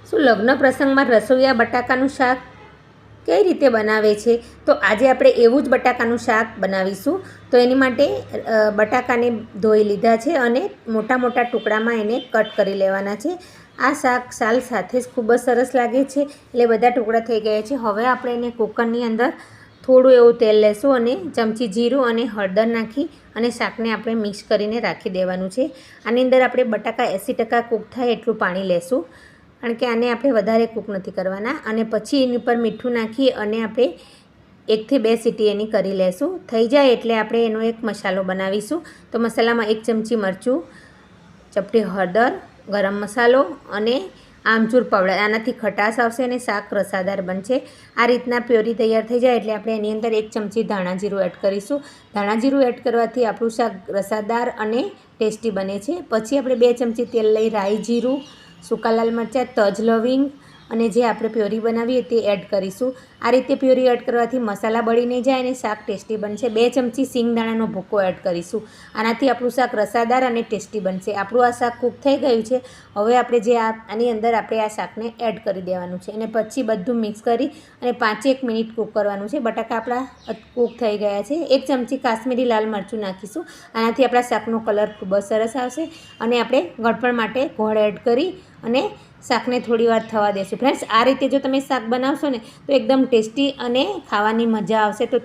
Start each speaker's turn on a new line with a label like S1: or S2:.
S1: શું લગ્ન પ્રસંગમાં રસોઈયા બટાકાનું શાક કઈ રીતે બનાવે છે? તો આજે આપણે એવું જ બટાકાનું શાક બનાવીશું. તો એની માટે બટાકાને ધોઈ લીધા છે અને મોટા મોટા ટુકડામાં એને કટ કરી લેવાના છે. આ શાક સાલ સાથે જ ખૂબ જ સરસ લાગે છે. એટલે બધા ટુકડા થઈ ગયા છે. હવે આપણે એને કુકરની અંદર થોડું એવું તેલ લેશું અને ચમચી જીરું અને હળદર નાખી અને શાકને આપણે મિક્સ કરીને રાખી દેવાનું છે. આની અંદર આપણે બટાકા 80% કૂક થાય એટલું પાણી લેશું, કારણ કે આને આપણે વધારે કૂક નથી કરવાના. અને પછી એની ઉપર મીઠું નાખી અને આપણે 1 થી 2 સીટી એની કરી લેશું. થઈ જાય એટલે આપણે એનો એક મસાલો બનાવીશું. તો મસાલામાં 1 ચમચી મરચું, ચપટી હળદર, ગરમ મસાલો અને આમચૂર પાવડર. આનાથી ખટાશ આવશે અને શાક રસાદાર બનશે. આ રીતના પ્યોરી તૈયાર થઈ જાય એટલે આપણે એની અંદર 1 ચમચી ધાણા જીરું એડ કરીશું. ધાણા જીરું એડ કરવાથી આપણું શાક રસાદાર અને ટેસ્ટી બને છે. પછી આપણે 2 ચમચી તેલ લઈ રાઈ જીરું, સૂકા લાલ મરચાં, તજ, લવિંગ અને જે આપણે પ્યોરી બનાવીએ તે એડ કરીશું. આ રીતે પ્યોરી એડ કરવાથી મસાલા બળી નહીં જાય અને શાક ટેસ્ટી બનશે. 2 ચમચી સિંગદાણાનો ભૂકો એડ કરીશું. આનાથી આપણું શાક રસાદાર અને ટેસ્ટી બનશે. આપણું આ શાક કૂક થઈ ગયું છે. હવે આપણે આની અંદર આપણે આ શાકને એડ કરી દેવાનું છે અને પછી બધું મિક્સ કરી અને 5-1 મિનિટ કૂક કરવાનું છે. બટાકા આપણા કૂક થઈ ગયા છે. 1 ચમચી કાશ્મીરી લાલ મરચું નાખીશું. આનાથી આપણા શાકનો કલર ખૂબ જ સરસ આવશે. અને આપણે ગળપણ માટે ગોળ એડ કરી અને શાકને થોડી વાર થવા દેશું. ફ્રેન્ડ્સ, આ રીતે જો તમે શાક બનાવશો ને તો એકદમ ટેસ્ટી અને ખાવાની મજા આવશે. તો